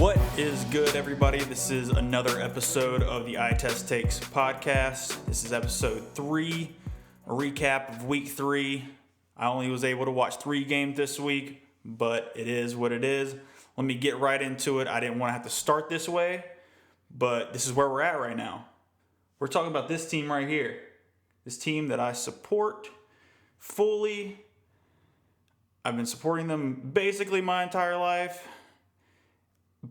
What is good, everybody? This is another episode of the Eye Test Takes podcast. This is episode 3, a recap of week 3. I only was able to watch 3 games this week, but it is what it is. Let me get right into it. I didn't want to have to start this way, but this is where we're at right now. We're talking about this team right here. This team that I support fully. I've been supporting them basically my entire life.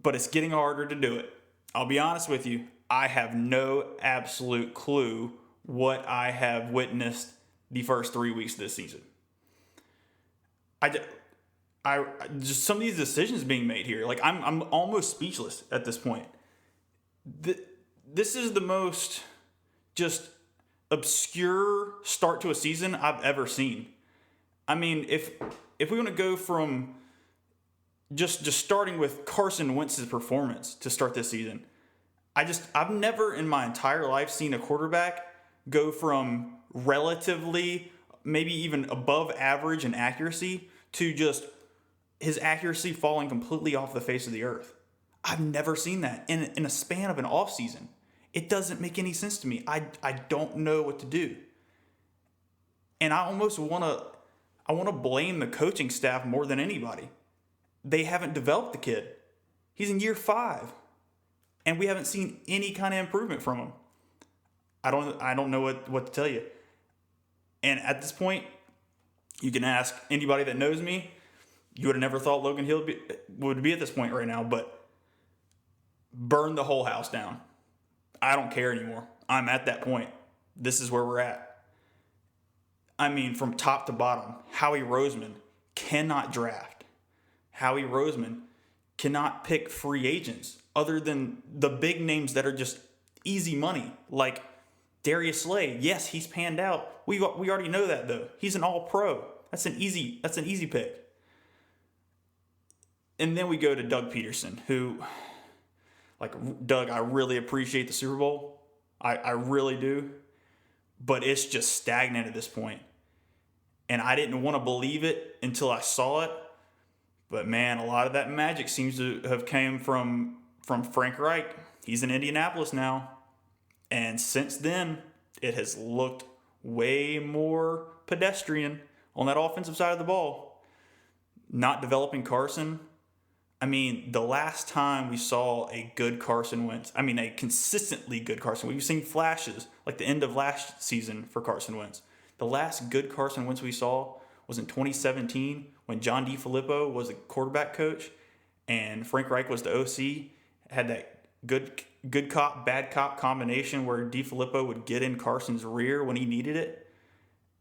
But it's getting harder to do it. I'll be honest with you. I have no absolute clue what I have witnessed the first 3 weeks of this season. I just some of these decisions being made here. Like I'm almost speechless at this point. This is the most just obscure start to a season I've ever seen. I mean, if we want to go from just starting with Carson Wentz's performance to start this season, I've never in my entire life seen a quarterback go from relatively, maybe even above average in accuracy to just his accuracy falling completely off the face of the earth. I've never seen that in a span of an offseason. It doesn't make any sense to me. I don't know what to do. And I almost want to blame the coaching staff more than anybody. They haven't developed the kid. He's in year 5, and we haven't seen any kind of improvement from him. I don't know what to tell you. And at this point, you can ask anybody that knows me. You would have never thought Logan Hill would be at this point right now, but burn the whole house down. I don't care anymore. I'm at that point. This is where we're at. I mean, from top to bottom, Howie Roseman cannot draft. Howie Roseman cannot pick free agents other than the big names that are just easy money, like Darius Slay. Yes, he's panned out. We already know that, though. He's an all-pro. That's an easy pick. And then we go to Doug Peterson, who, like, Doug, I really appreciate the Super Bowl. I really do. But it's just stagnant at this point. And I didn't want to believe it until I saw it. But man, a lot of that magic seems to have came from Frank Reich. He's in Indianapolis now. And since then, it has looked way more pedestrian on that offensive side of the ball. Not developing Carson. I mean, the last time we saw a good Carson Wentz, a consistently good Carson Wentz, we've seen flashes like the end of last season for Carson Wentz. The last good Carson Wentz we saw was in 2017 when John DeFilippo was the quarterback coach and Frank Reich was the OC. Had that good cop, bad cop combination where DeFilippo would get in Carson's rear when he needed it.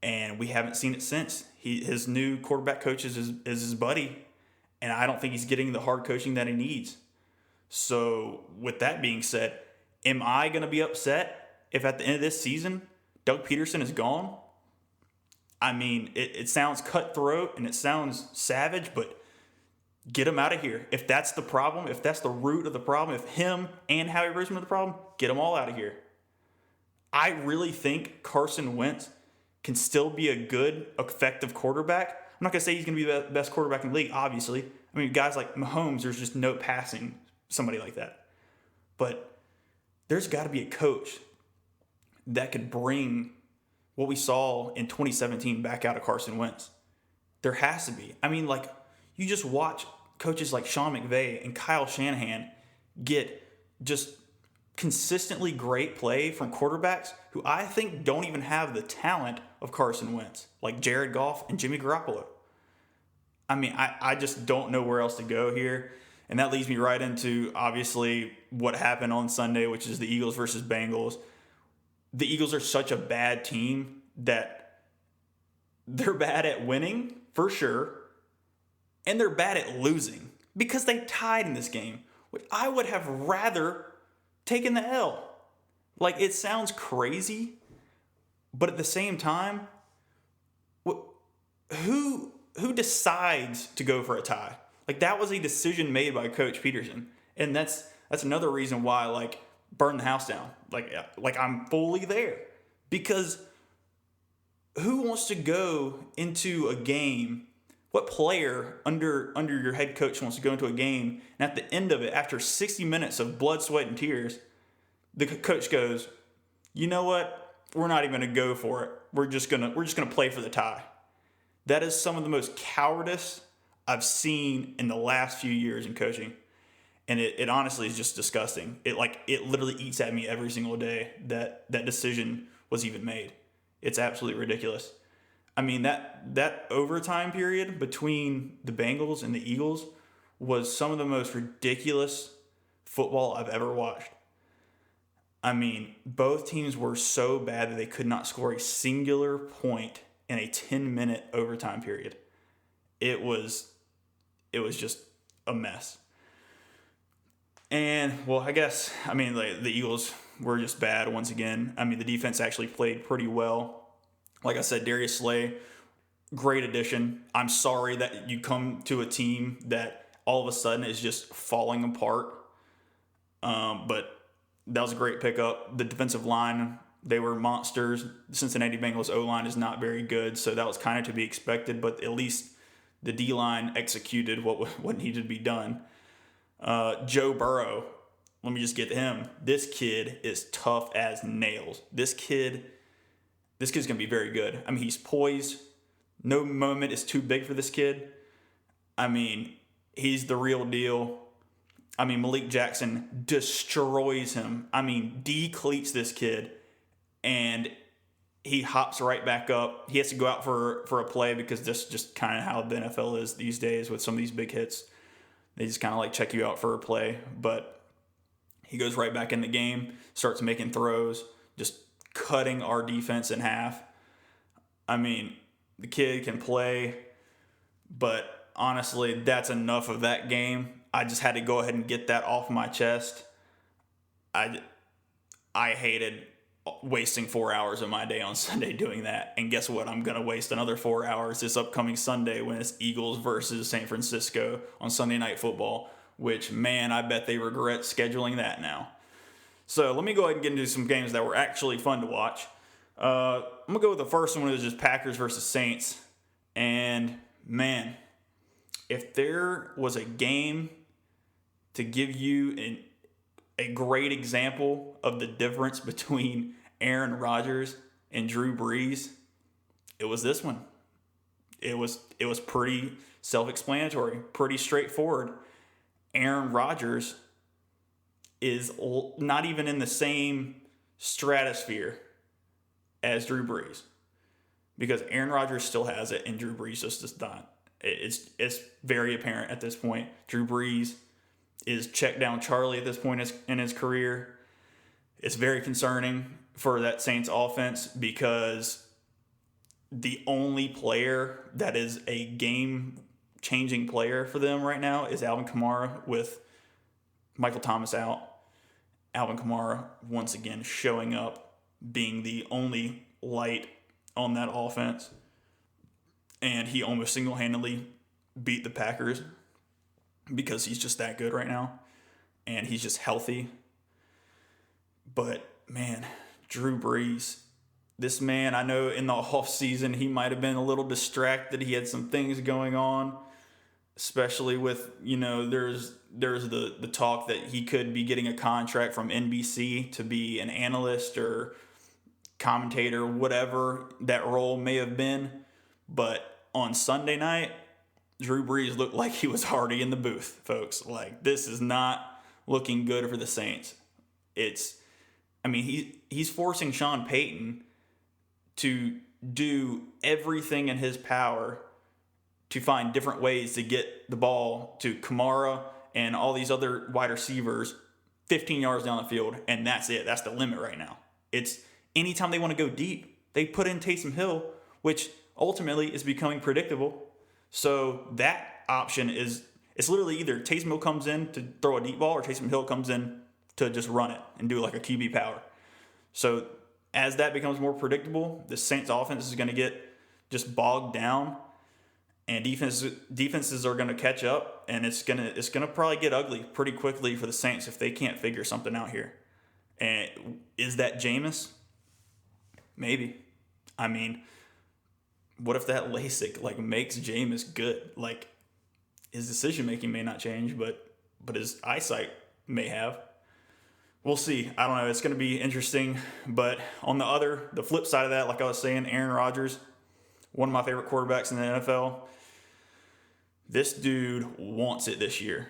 And we haven't seen it since. His new quarterback coach is his buddy, and I don't think he's getting the hard coaching that he needs. So with that being said, am I going to be upset if at the end of this season Doug Peterson is gone? I mean, it sounds cutthroat and it sounds savage, but get him out of here. If that's the problem, if that's the root of the problem, if him and Howie Roseman are the problem, get them all out of here. I really think Carson Wentz can still be a good, effective quarterback. I'm not going to say he's going to be the best quarterback in the league, obviously. I mean, guys like Mahomes, there's just no passing somebody like that. But there's got to be a coach that could bring what we saw in 2017 back out of Carson Wentz. There has to be. I mean, like, you just watch coaches like Sean McVay and Kyle Shanahan get just consistently great play from quarterbacks who I think don't even have the talent of Carson Wentz, like Jared Goff and Jimmy Garoppolo. I mean, I just don't know where else to go here. And that leads me right into, obviously, what happened on Sunday, which is the Eagles versus Bengals. The Eagles are such a bad team that they're bad at winning, for sure, and they're bad at losing because they tied in this game, which I would have rather taken the L. Like, it sounds crazy, but at the same time, who decides to go for a tie? Like, that was a decision made by Coach Peterson, and that's another reason why, like, burn the house down. Like I'm fully there. Because who wants to go into a game What player under your head coach wants to go into a game and at the end of it, after 60 minutes of blood, sweat, and tears, the coach goes, you know what? We're not even going to go for it. We're just gonna play for the tie. That is some of the most cowardice I've seen in the last few years in coaching. And it honestly is just disgusting. It literally eats at me every single day that decision was even made. It's absolutely ridiculous. I mean, that overtime period between the Bengals and the Eagles was some of the most ridiculous football I've ever watched. I mean, both teams were so bad that they could not score a singular point in a 10-minute overtime period. It was just a mess. And, well, I mean, the Eagles were just bad once again. I mean, the defense actually played pretty well. Like I said, Darius Slay, great addition. I'm sorry that you come to a team that all of a sudden is just falling apart. But that was a great pickup. The defensive line, they were monsters. The Cincinnati Bengals O-line is not very good, so that was kind of to be expected. But at least the D-line executed what needed to be done. Joe Burrow, let me just get to him. This kid is tough as nails. This kid's going to be very good. I mean, he's poised. No moment is too big for this kid. I mean, he's the real deal. I mean, Malik Jackson destroys him. I mean, decleats this kid, and he hops right back up. He has to go out for a play because that's just kind of how the NFL is these days with some of these big hits. They just kind of like check you out for a play, but he goes right back in the game, starts making throws, just cutting our defense in half. I mean, the kid can play, but honestly, that's enough of that game. I just had to go ahead and get that off my chest. I hated wasting 4 hours of my day on Sunday doing that. And guess what? I'm going to waste another 4 hours this upcoming Sunday when it's Eagles versus San Francisco on Sunday Night Football, which, man, I bet they regret scheduling that now. So let me go ahead and get into some games that were actually fun to watch. I'm going to go with the first one, which is just Packers versus Saints. And, man, if there was a game to give you a great example of the difference between Aaron Rodgers and Drew Brees, it was this one. It was pretty self-explanatory, pretty straightforward. Aaron Rodgers is not even in the same stratosphere as Drew Brees, because Aaron Rodgers still has it and Drew Brees just does not. It's very apparent at this point. Drew Brees is check down Charlie at this point in his career. It's very concerning for that Saints offense because the only player that is a game-changing player for them right now is Alvin Kamara with Michael Thomas out. Alvin Kamara once again showing up, being the only light on that offense. And he almost single-handedly beat the Packers because he's just that good right now. And he's just healthy. But, man, Drew Brees, this man, I know in the offseason he might have been a little distracted. He had some things going on, especially with, there's the talk that he could be getting a contract from NBC to be an analyst or commentator, whatever that role may have been. But on Sunday night, Drew Brees looked like he was already in the booth, folks. Like, this is not looking good for the Saints. He's forcing Sean Payton to do everything in his power to find different ways to get the ball to Kamara and all these other wide receivers 15 yards down the field, and that's it. That's the limit right now. It's anytime they want to go deep, they put in Taysom Hill, which ultimately is becoming predictable. So that option it's literally either Taysom Hill comes in to throw a deep ball or Taysom Hill comes in to just run it and do like a QB power. So as that becomes more predictable, the Saints offense is going to get just bogged down, and defenses are going to catch up, and it's going to probably get ugly pretty quickly for the Saints if they can't figure something out here. And is that Jameis? Maybe. I mean, what if that LASIK like makes Jameis good? Like his decision making may not change, but his eyesight may have. We'll see. I don't know. It's going to be interesting. But on the flip side of that, like I was saying, Aaron Rodgers, one of my favorite quarterbacks in the NFL. This dude wants it this year.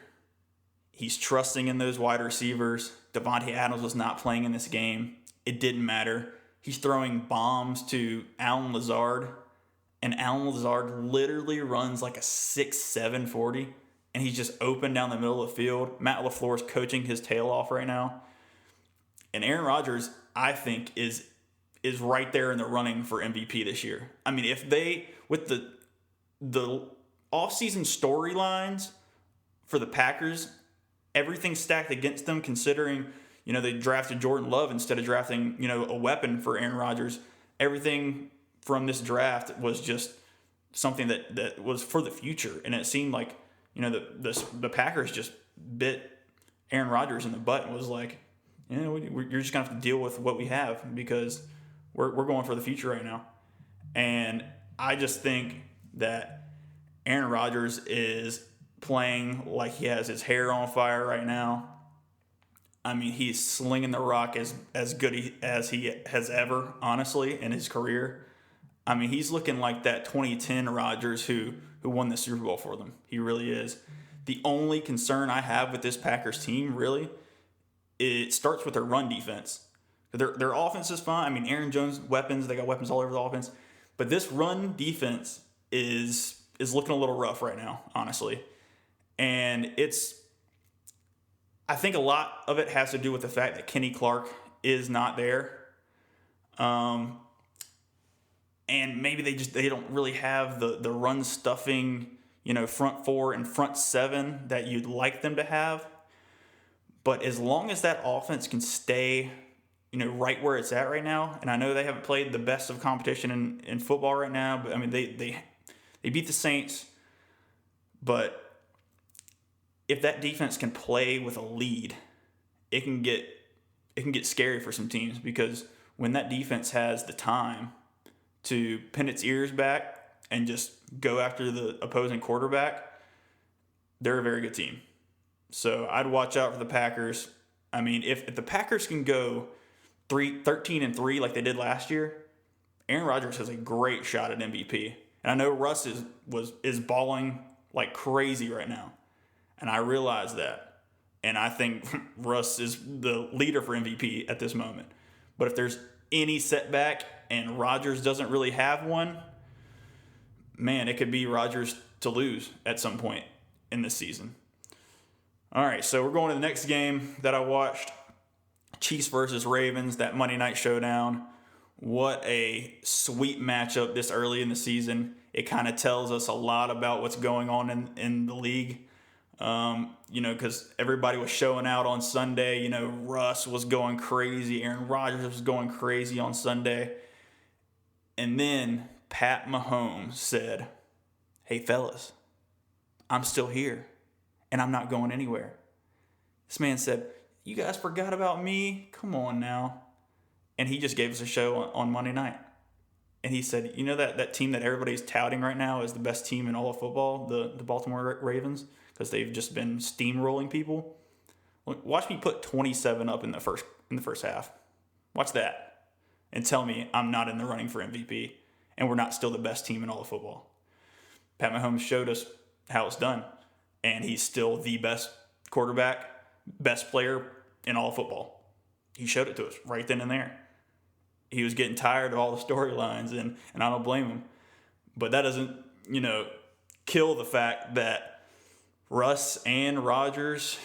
He's trusting in those wide receivers. Devontae Adams was not playing in this game. It didn't matter. He's throwing bombs to Allen Lazard, and Allen Lazard literally runs like a 6'7" 40, and he's just open down the middle of the field. Matt LaFleur's coaching his tail off right now. And Aaron Rodgers, I think, is right there in the running for MVP this year. I mean, if they, with the offseason storylines for the Packers, everything stacked against them, considering, they drafted Jordan Love instead of drafting, a weapon for Aaron Rodgers. Everything from this draft was just something that was for the future. And it seemed like, the Packers just bit Aaron Rodgers in the butt and was like, you're just going to have to deal with what we have because we're going for the future right now. And I just think that Aaron Rodgers is playing like he has his hair on fire right now. I mean, he's slinging the rock as good as he has ever, honestly, in his career. I mean, he's looking like that 2010 Rodgers who won the Super Bowl for them. He really is. The only concern I have with this Packers team, really, it starts with their run defense. Their offense is fine. I mean, Aaron Jones, weapons, they got weapons all over the offense. But this run defense is looking a little rough right now, honestly. And I think a lot of it has to do with the fact that Kenny Clark is not there. And maybe they don't really have the run stuffing, front four and front seven that you'd like them to have. But as long as that offense can stay, right where it's at right now, and I know they haven't played the best of competition in football right now, but I mean they beat the Saints. But if that defense can play with a lead, it can get scary for some teams, because when that defense has the time to pin its ears back and just go after the opposing quarterback, they're a very good team. So I'd watch out for the Packers. I mean, if the Packers can go 13-3 like they did last year, Aaron Rodgers has a great shot at MVP. And I know Russ is balling like crazy right now. And I realize that. And I think Russ is the leader for MVP at this moment. But if there's any setback and Rodgers doesn't really have one, man, it could be Rodgers to lose at some point in this season. All right, so we're going to the next game that I watched. Chiefs versus Ravens, that Monday night showdown. What a sweet matchup this early in the season. It kind of tells us a lot about what's going on in the league. Because everybody was showing out on Sunday. Russ was going crazy. Aaron Rodgers was going crazy on Sunday. And then Pat Mahomes said, "Hey, fellas, I'm still here. And I'm not going anywhere." This man said, "You guys forgot about me? Come on now." And he just gave us a show on Monday night. And he said, that team that everybody's touting right now is the best team in all of football, the Baltimore Ravens, because they've just been steamrolling people. Watch me put 27 up in the first half. Watch that. And tell me I'm not in the running for MVP and we're not still the best team in all of football. Pat Mahomes showed us how it's done. And he's still the best quarterback, best player in all of football. He showed it to us right then and there. He was getting tired of all the storylines, and I don't blame him. But that doesn't, kill the fact that Russ and Rodgers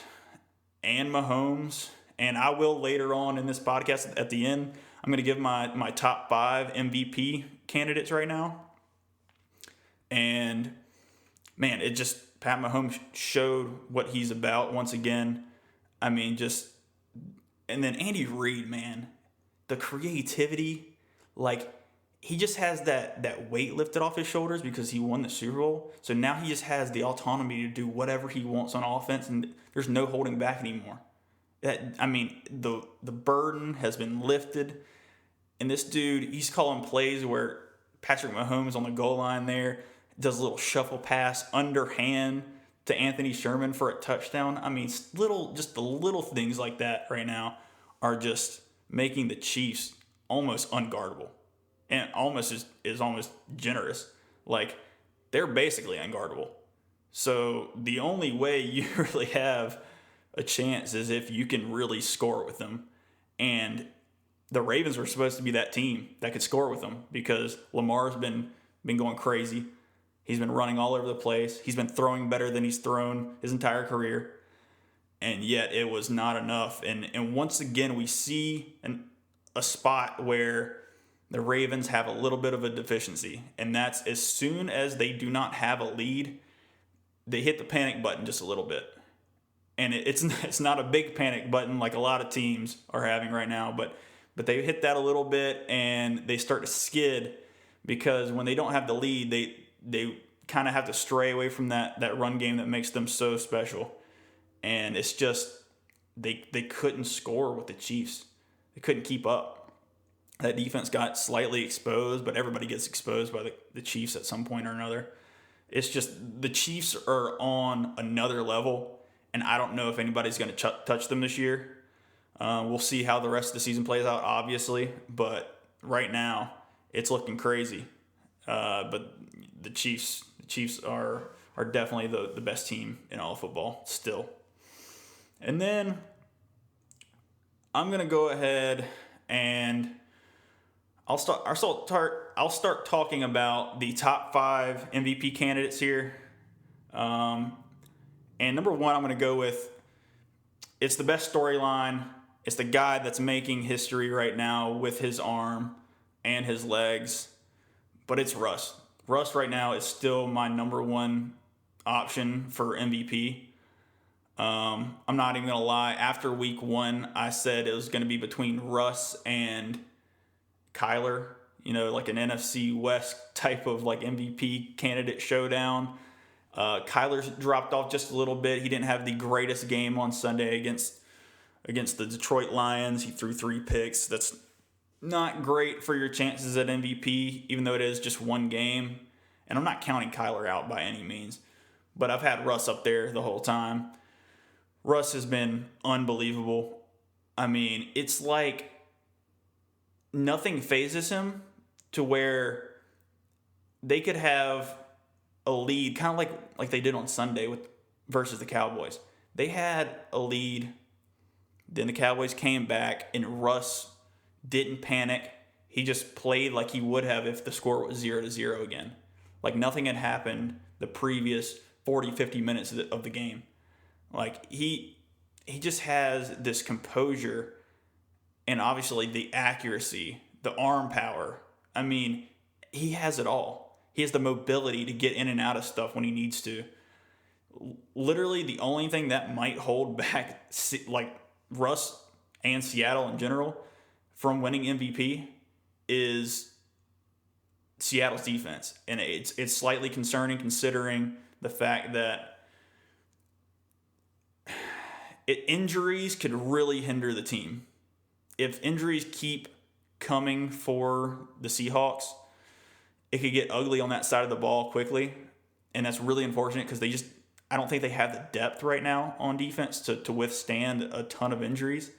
and Mahomes, and I will later on in this podcast at the end, I'm going to give my top 5 MVP candidates right now. And, man, Pat Mahomes showed what he's about once again. I mean, and then Andy Reid, man, the creativity, like he just has that weight lifted off his shoulders because he won the Super Bowl. So now he just has the autonomy to do whatever he wants on offense, and there's no holding back anymore. The burden has been lifted, and this dude, he's calling plays where Patrick Mahomes on the goal line there, does a little shuffle pass underhand to Anthony Sherman for a touchdown. I mean, just the little things like that right now are just making the Chiefs almost unguardable. And almost is almost generous. Like, they're basically unguardable. So the only way you really have a chance is if you can really score with them. And the Ravens were supposed to be that team that could score with them because Lamar's been going crazy. He's been running all over the place. He's been throwing better than he's thrown his entire career. And yet it was not enough. And once again, we see a spot where the Ravens have a little bit of a deficiency. And that's as soon as they do not have a lead, they hit the panic button just a little bit. And it's not a big panic button like a lot of teams are having right now, but they hit that a little bit and they start to skid because when they don't have the lead, they kind of have to stray away from that run game that makes them so special. And it's just they couldn't score with the Chiefs. They couldn't keep up. That defense got slightly exposed, but everybody gets exposed by the Chiefs at some point or another. It's just the Chiefs are on another level, and I don't know if anybody's going to touch them this year. We'll see how the rest of the season plays out, obviously, but right now it's looking crazy. But the Chiefs are definitely the best team in all of football still. And then I'm going to go ahead and I'll start talking about the top 5 MVP candidates here. And number 1, I'm going to go with, it's the best storyline. It's the guy that's making history right now with his arm and his legs. But it's Russ. Russ right now is still my number 1 option for MVP. I'm not even going to lie. After week 1, I said it was going to be between Russ and Kyler, like an NFC West type of like MVP candidate showdown. Kyler's dropped off just a little bit. He didn't have the greatest game on Sunday against the Detroit Lions. He threw 3 picks. That's not great for your chances at MVP, even though it is just one game. And I'm not counting Kyler out by any means, but I've had Russ up there the whole time. Russ has been unbelievable. I mean, it's like nothing phases him to where they could have a lead, kind of like they did on Sunday versus the Cowboys. They had a lead, then the Cowboys came back, and Russ didn't panic. He just played like he would have if the score was 0-0 again. Like nothing had happened the previous 40, 50 minutes of the game. Like he just has this composure and obviously the accuracy, the arm power. I mean, he has it all. He has the mobility to get in and out of stuff when he needs to. Literally the only thing that might hold back like Russ and Seattle in general from winning MVP is Seattle's defense. And it's slightly concerning considering the fact that injuries could really hinder the team. If injuries keep coming for the Seahawks, it could get ugly on that side of the ball quickly. And that's really unfortunate because I don't think they have the depth right now on defense to withstand a ton of injuries.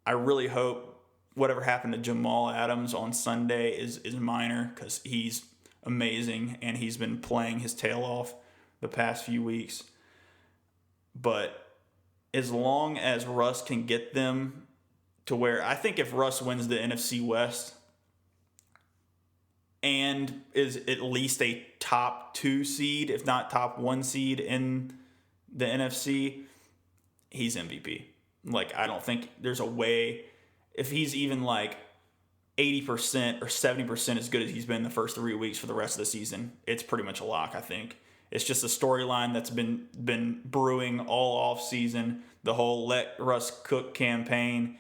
I really hope whatever happened to Jamal Adams on Sunday is minor because he's amazing and he's been playing his tail off the past few weeks. But as long as Russ can get them to where, I think if Russ wins the NFC West and is at least a top 2 seed, if not top 1 seed in the NFC, he's MVP. Like, I don't think there's a way, if he's even like 80% or 70% as good as he's been the first 3 weeks for the rest of the season, it's pretty much a lock, I think. It's just a storyline that's been brewing all off season. The whole let Russ cook campaign.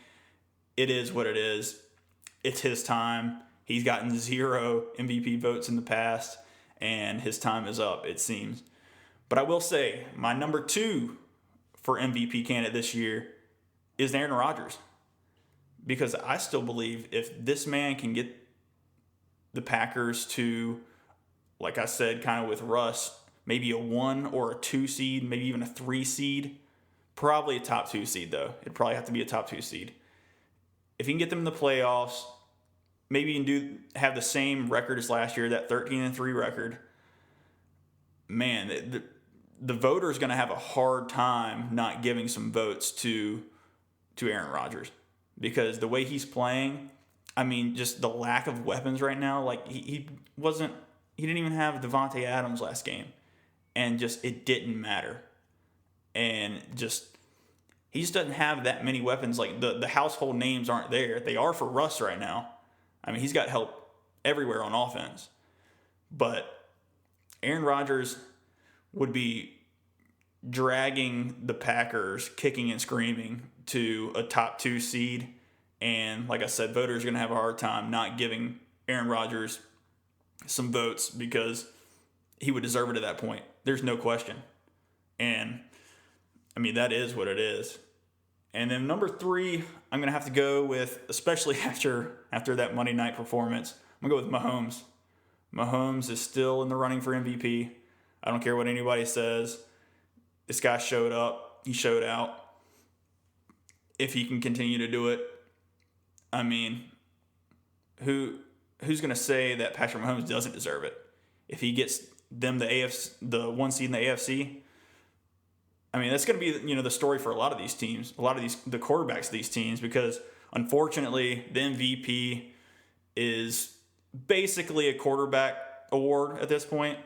It is what it is. It's his time. He's gotten 0 MVP votes in the past, and his time is up, it seems. But I will say, my number 2 for MVP candidate this year is Aaron Rodgers. Because I still believe if this man can get the Packers to, like I said, kind of with Russ, maybe a 1 or a 2 seed, maybe even a 3 seed. Probably a top 2 seed, though. It'd probably have to be a top 2 seed. If you can get them in the playoffs, maybe you can have the same record as last year, that 13-3 record. Man, the voter's going to have a hard time not giving some votes to Aaron Rodgers, because the way he's playing, I mean, just the lack of weapons right now. Like he didn't even have Devontae Adams last game, and just it didn't matter, and he just doesn't have that many weapons. Like the household names aren't there. They are for Russ right now. I mean, he's got help everywhere on offense, but Aaron Rodgers would be dragging the Packers kicking and screaming to a top 2 seed. And like I said, voters are going to have a hard time not giving Aaron Rodgers some votes, because he would deserve it at that point. There's no question. And I mean, that is what it is. And then number 3, I'm going to have to go with, especially after that Monday night performance, I'm going to go with Mahomes. Mahomes is still in the running for MVP. I don't care what anybody says. This guy showed up. He showed out. If he can continue to do it, I mean, who's going to say that Patrick Mahomes doesn't deserve it? If he gets them the 1 seed in the AFC, I mean, that's going to be the story for a lot of these teams, the quarterbacks of these teams, because unfortunately the MVP is basically a quarterback award at this point.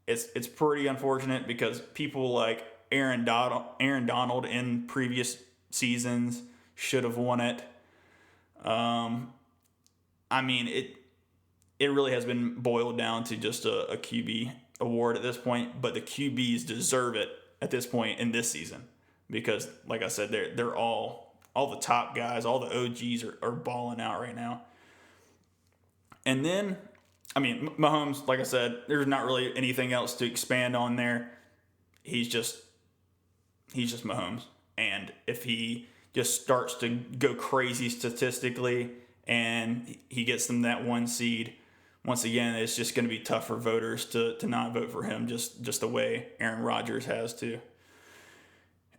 It's pretty unfortunate, because people like Aaron Donald in previous seasons should have won it. I mean, it really has been boiled down to just a QB award at this point, but the QBs deserve it at this point in this season, because like I said, they're all the top guys, all the OGs are balling out right now. And then, I mean, Mahomes, like I said, there's not really anything else to expand on there. He's just Mahomes. And if he just starts to go crazy statistically and he gets them that 1 seed, once again, it's just going to be tough for voters to not vote for him, just the way Aaron Rodgers has to.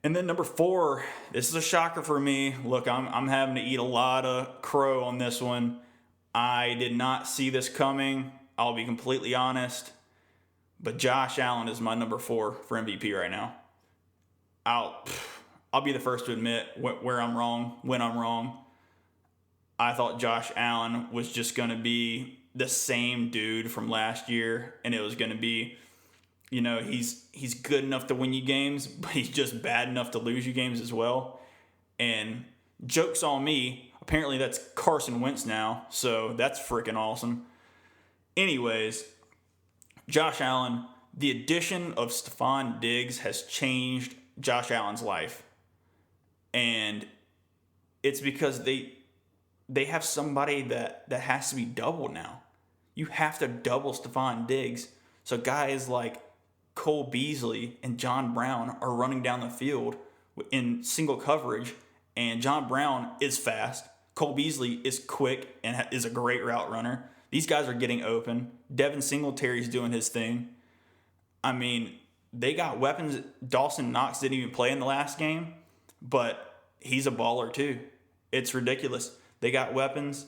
And then number 4, this is a shocker for me. Look, I'm having to eat a lot of crow on this one. I did not see this coming. I'll be completely honest. But Josh Allen is my number 4 for MVP right now. I'll be the first to admit where I'm wrong, when I'm wrong. I thought Josh Allen was just going to be the same dude from last year, and it was going to be, he's good enough to win you games, but he's just bad enough to lose you games as well. And joke's on me. Apparently that's Carson Wentz now, so that's freaking awesome. Anyways, Josh Allen, the addition of Stephon Diggs has changed Josh Allen's life. And it's because they have somebody that has to be doubled now. You have to double Stephon Diggs. So guys like Cole Beasley and John Brown are running down the field in single coverage, and John Brown is fast. Cole Beasley is quick and is a great route runner. These guys are getting open. Devin Singletary's doing his thing. I mean, they got weapons. Dawson Knox didn't even play in the last game, but he's a baller too. It's ridiculous. They got weapons,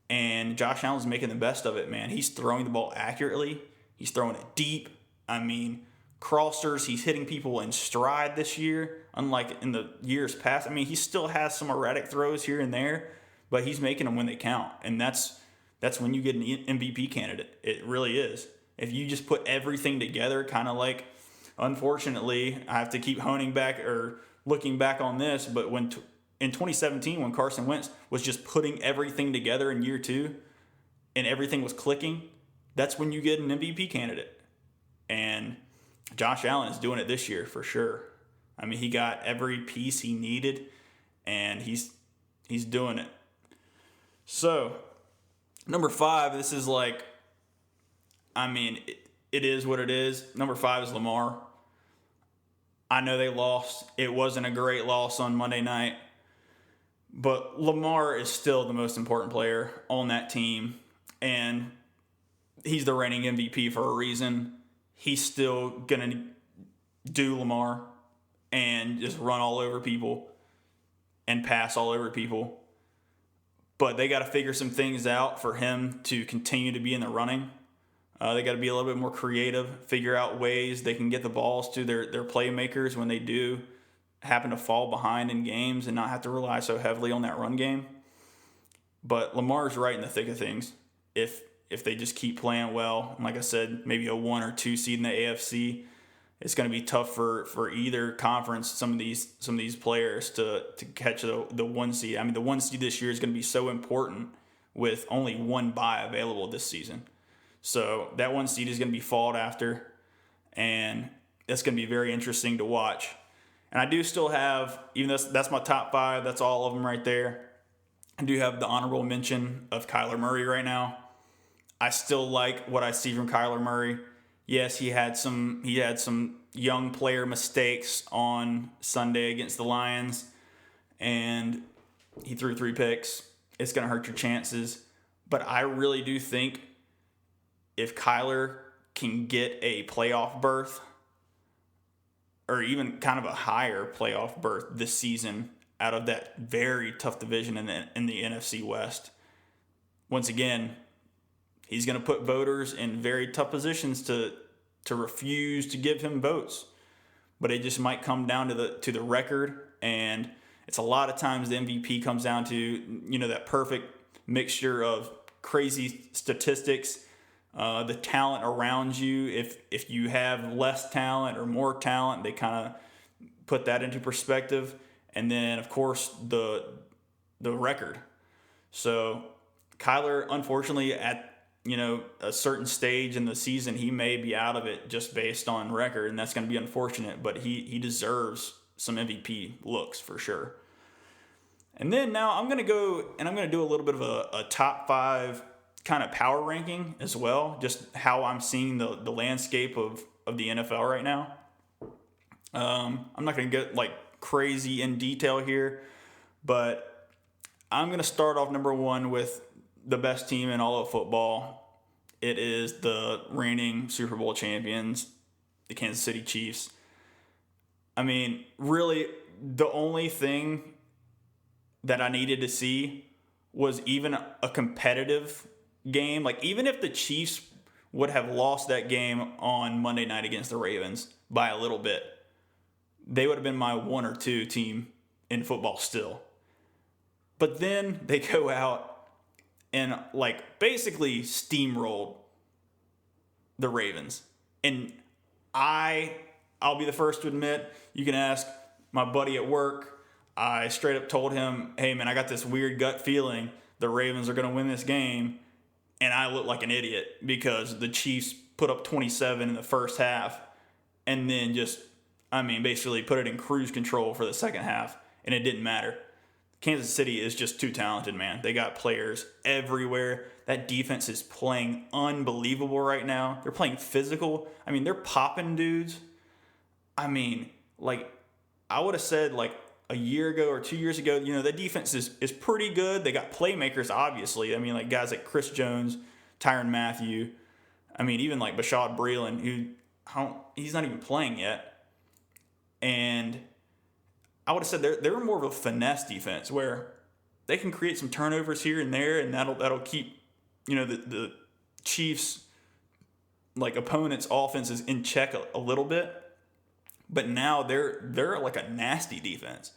and Josh Allen's making the best of it, man. He's throwing the ball accurately. He's throwing it deep. I mean, crossers, he's hitting people in stride this year, unlike in the years past. I mean, he still has some erratic throws here and there, but he's making them when they count, and that's when you get an MVP candidate. It really is. If you just put everything together, kind of like, unfortunately, I have to keep looking back on this, but in 2017, when Carson Wentz was just putting everything together in year 2 and everything was clicking, that's when you get an MVP candidate. And Josh Allen is doing it this year for sure. I mean, he got every piece he needed, and he's doing it. So, number 5, this is like, I mean, it is what it is. Number 5 is Lamar. I know they lost. It wasn't a great loss on Monday night. But Lamar is still the most important player on that team. And he's the reigning MVP for a reason. He's still going to do Lamar and just run all over people and pass all over people. But they got to figure some things out for him to continue to be in the running. They got to be a little bit more creative, figure out ways they can get the balls to their playmakers when they do happen to fall behind in games and not have to rely so heavily on that run game. But Lamar's right in the thick of things. If they just keep playing well, and like I said, maybe a 1 or 2 seed in the AFC, it's going to be tough for either conference. Some of these players to catch the 1 seed. I mean, the 1 seed this year is going to be so important with only 1 bye available this season. So that 1 seed is going to be fought after, and it's going to be very interesting to watch. And I do still have, even though that's my top 5, that's all of them right there, I do have the honorable mention of Kyler Murray right now. I still like what I see from Kyler Murray. Yes, he had some young player mistakes on Sunday against the Lions, and he threw 3 picks. It's going to hurt your chances. But I really do think if Kyler can get a playoff berth, or even kind of a higher playoff berth this season out of that very tough division in the NFC West, once again, he's going to put voters in very tough positions to refuse to give him votes. But it just might come down to the record, and it's a lot of times the MVP comes down to, that perfect mixture of crazy statistics, the talent around you. If you have less talent or more talent, they kind of put that into perspective. And then, of course, the record. So Kyler, unfortunately, at a certain stage in the season, he may be out of it just based on record, and that's going to be unfortunate. But he deserves some MVP looks for sure. And then now I'm going to go and I'm going to do a little bit of a top 5 kind of power ranking as well, just how I'm seeing the landscape of the NFL right now. I'm not going to get like crazy in detail here, but I'm going to start off number 1 with the best team in all of football. It is the reigning Super Bowl champions, the Kansas City Chiefs. I mean, really, the only thing that I needed to see was even a competitive game. Like, even if the Chiefs would have lost that game on Monday night against the Ravens by a little bit, they would have been my 1 or 2 team in football still. But then they go out and basically steamrolled the Ravens. And I'll be the first to admit, you can ask my buddy at work, I straight up told him, hey man, I got this weird gut feeling the Ravens are going to win this game. And I looked like an idiot because the Chiefs put up 27 in the first half and then basically put it in cruise control for the second half, and it didn't matter. Kansas City is just too talented, man. They got players everywhere. That defense is playing unbelievable right now. They're playing physical. I mean, they're popping dudes. I mean, I would have said a year ago or 2 years ago, the defense is pretty good. They got playmakers, obviously. I mean, guys like Chris Jones, Tyrann Mathieu. I mean, even Bashaud Breeland, he's not even playing yet. And I would have said they're more of a finesse defense where they can create some turnovers here and there, and that'll keep the Chiefs opponents' offenses in check a little bit. But now they're like a nasty defense.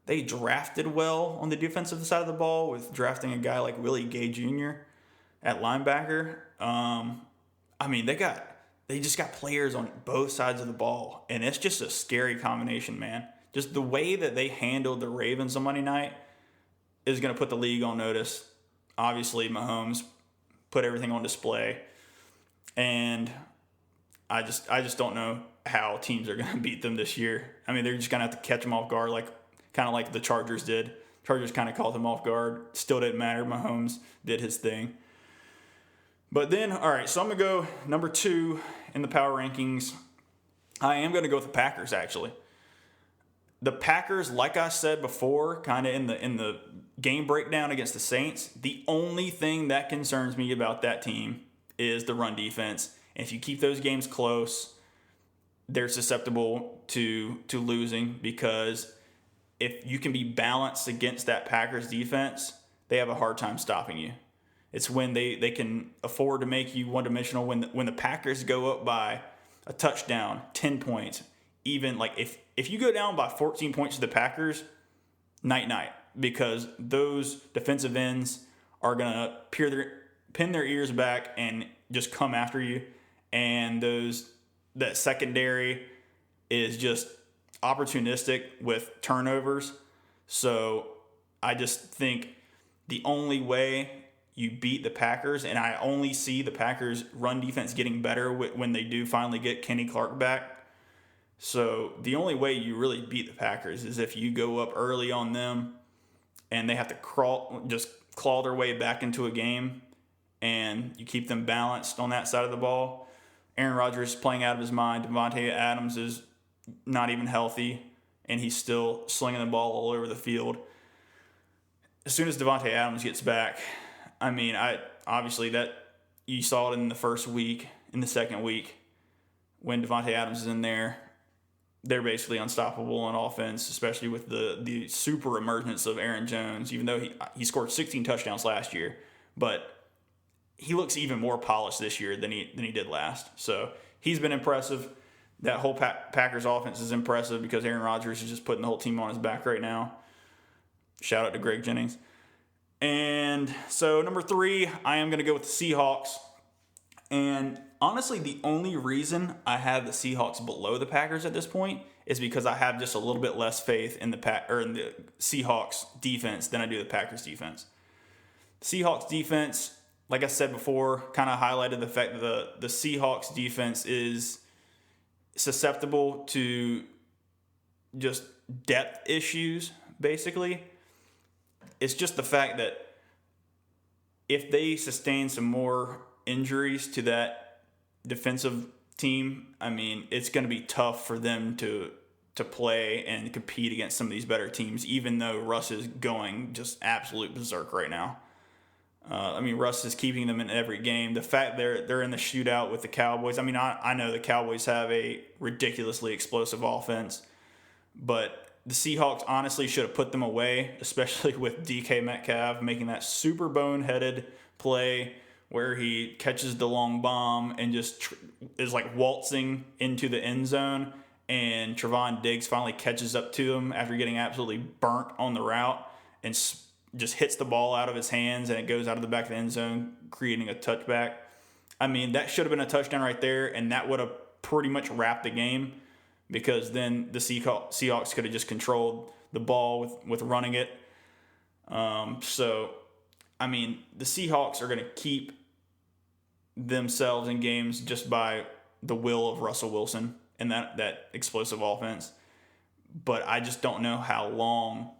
They drafted well on the defensive side of the ball with drafting a guy like Willie Gay Jr. at linebacker. They just got players on both sides of the ball, and it's just a scary combination, man. Just the way that they handled the Ravens on Monday night is going to put the league on notice. Obviously, Mahomes put everything on display, and I just don't know how teams are going to beat them this year. I mean, they're just going to have to catch them off guard, kind of like the Chargers did. Chargers kind of caught them off guard. Still didn't matter. Mahomes did his thing. But then, all right, so I'm going to go number 2 in the power rankings. I am going to go with the Packers, actually. The Packers, like I said before, kind of in the game breakdown against the Saints, the only thing that concerns me about that team is the run defense. And if you keep those games close, they're susceptible to losing, because if you can be balanced against that Packers defense, they have a hard time stopping you. It's when they can afford to make you one-dimensional. When the Packers go up by a touchdown, 10 points, even like if you go down by 14 points to the Packers, night-night, because those defensive ends are going to pin their ears back and just come after you. And that secondary is just opportunistic with turnovers. So I just think the only way you beat the Packers, and I only see the Packers' run defense getting better when they do finally get Kenny Clark back. So the only way you really beat the Packers is if you go up early on them and they have to claw their way back into a game, and you keep them balanced on that side of the ball. Aaron Rodgers is playing out of his mind. Devontae Adams is not even healthy, and he's still slinging the ball all over the field. As soon as Devontae Adams gets back, I mean, obviously that you saw it in the first week, in the second week, when Devontae Adams is in there, they're basically unstoppable on offense, especially with the super emergence of Aaron Jones, even though he scored 16 touchdowns last year. But he looks even more polished this year than he did last. So he's been impressive. That whole Packers offense is impressive because Aaron Rodgers is just putting the whole team on his back right now. Shout out to Greg Jennings. And so number 3, I am going to go with the Seahawks. And honestly, the only reason I have the Seahawks below the Packers at this point is because I have just a little bit less faith in the Seahawks defense than I do the Packers defense. Seahawks defense, like I said before, kind of highlighted the fact that the Seahawks defense is susceptible to just depth issues, basically. It's just the fact that if they sustain some more injuries to that defensive team, I mean, it's going to be tough for them to play and compete against some of these better teams, even though Russ is going just absolute berserk right now. I mean, Russ is keeping them in every game. The fact they're in the shootout with the Cowboys, I mean, I know the Cowboys have a ridiculously explosive offense, but the Seahawks honestly should have put them away, especially with DK Metcalf making that super boneheaded play where he catches the long bomb and just is like waltzing into the end zone, and Trevon Diggs finally catches up to him after getting absolutely burnt on the route and just hits the ball out of his hands, and it goes out of the back of the end zone, creating a touchback. I mean, that should have been a touchdown right there, and that would have pretty much wrapped the game, because then the Seahawks could have just controlled the ball with running it. So, I mean, the Seahawks are going to keep themselves in games just by the will of Russell Wilson and that explosive offense. But I just don't know how long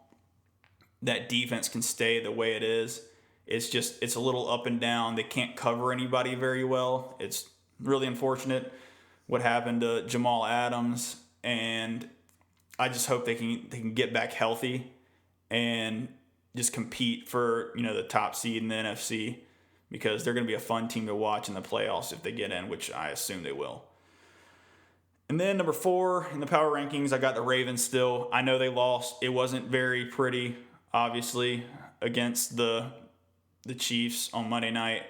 that defense can stay the way it is. It's a little up and down. They can't cover anybody very well. It's really unfortunate what happened to Jamal Adams, and I just hope they can get back healthy and just compete for, the top seed in the NFC, because they're going to be a fun team to watch in the playoffs if they get in, which I assume they will. And then number 4 in the power rankings, I got the Ravens still. I know they lost. It wasn't very pretty, obviously, against the Chiefs on Monday night,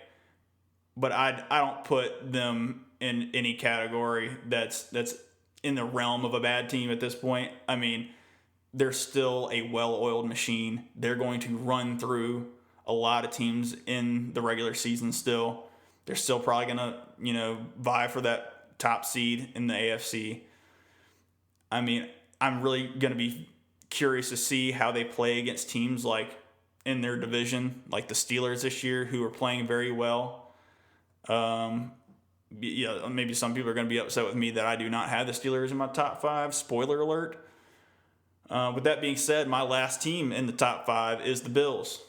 but I don't put them in any category that's in the realm of a bad team at this point. I mean, they're still a well-oiled machine. They're going to run through a lot of teams in the regular season still. They're still probably going to, vie for that top seed in the AFC. I mean, I'm really going to be curious to see how they play against teams like in their division, like the Steelers this year, who are playing very well. Maybe some people are going to be upset with me that I do not have the Steelers in my top 5. Spoiler alert. With that being said, my last team in the top 5 is the Bills.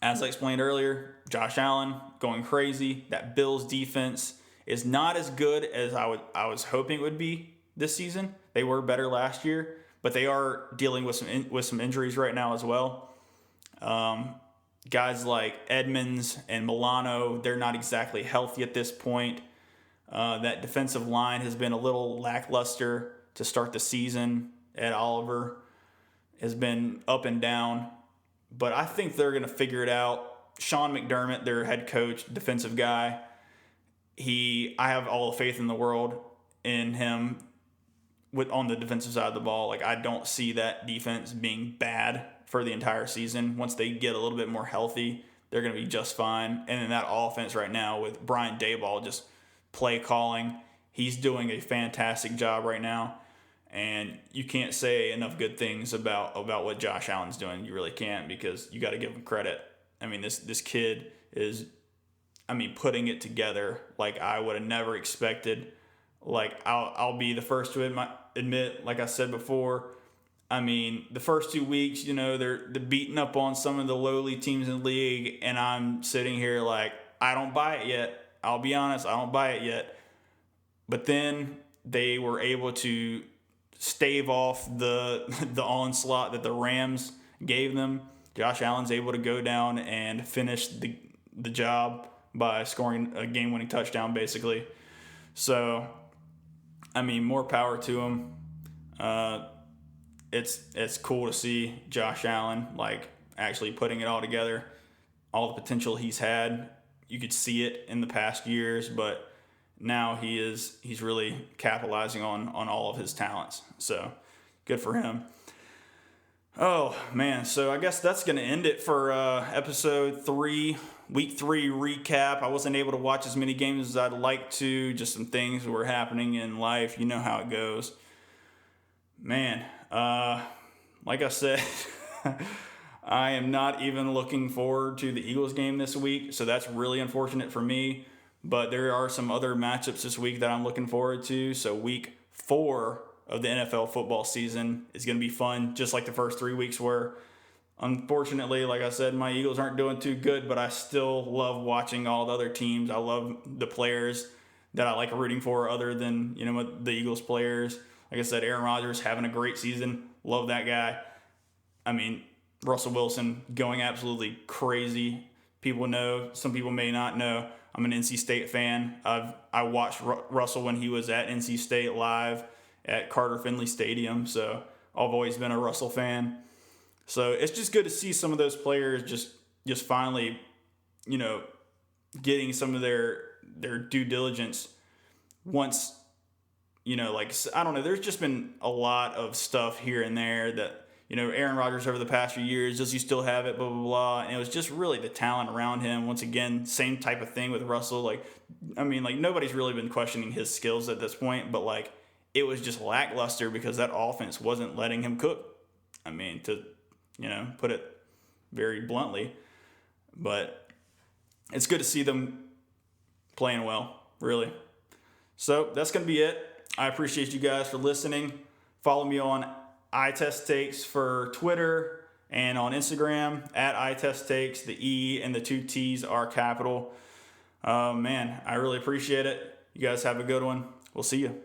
As I explained earlier, Josh Allen going crazy. That Bills defense is not as good as I was hoping it would be this season. They were better last year, but they are dealing with some injuries right now as well. Guys like Edmonds and Milano, they're not exactly healthy at this point. That defensive line has been a little lackluster to start the season. Ed Oliver has been up and down, but I think they're going to figure it out. Sean McDermott, their head coach, defensive guy, I have all the faith in the world in him on the defensive side of the ball. Like, I don't see that defense being bad for the entire season. Once they get a little bit more healthy, they're going to be just fine. And then that offense right now with Brian Daboll just play calling, he's doing a fantastic job right now. And you can't say enough good things about what Josh Allen's doing. You really can't, because you got to give him credit. I mean, this kid is, putting it together like I would have never expected. Like, I'll be the first to admit, like I said before, the first 2 weeks, they're beating up on some of the lowly teams in the league, and I'm sitting here like, I don't buy it yet. I'll be honest, I don't buy it yet. But then they were able to stave off the onslaught that the Rams gave them. Josh Allen's able to go down and finish the job by scoring a game-winning touchdown, basically. So, more power to him. It's cool to see Josh Allen actually putting it all together. All the potential he's had, you could see it in the past years, but now he's really capitalizing on all of his talents. So good for him. Oh man, so I guess that's gonna end it for episode 3, week 3 recap. I wasn't able to watch as many games as I'd like to. Just some things were happening in life. You know how it goes. Man, like I said, I am not even looking forward to the Eagles game this week, so that's really unfortunate for me. But there are some other matchups this week that I'm looking forward to. So week 4 of the NFL football season is going to be fun, just like the first 3 weeks were. Unfortunately, like I said, my Eagles aren't doing too good, but I still love watching all the other teams. I love the players that I like rooting for other than, the Eagles players. Like I said, Aaron Rodgers having a great season. Love that guy. Russell Wilson going absolutely crazy. People know, some people may not know, I'm an NC State fan. I watched Russell when he was at NC State live at Carter Finley Stadium, so I've always been a Russell fan. So it's just good to see some of those players just finally, getting some of their due diligence once, I don't know, there's just been a lot of stuff here and there that, Aaron Rodgers over the past few years, does he still have it, blah, blah, blah. And it was just really the talent around him. Once again, same type of thing with Russell. Nobody's really been questioning his skills at this point, but, it was just lackluster because that offense wasn't letting him cook. To, put it very bluntly. But it's good to see them playing well, really. So that's going to be it. I appreciate you guys for listening. Follow me on iTestTakes for Twitter and on Instagram at iTestTakes. The E and the 2 T's are capital. Man, I really appreciate it. You guys have a good one. We'll see you.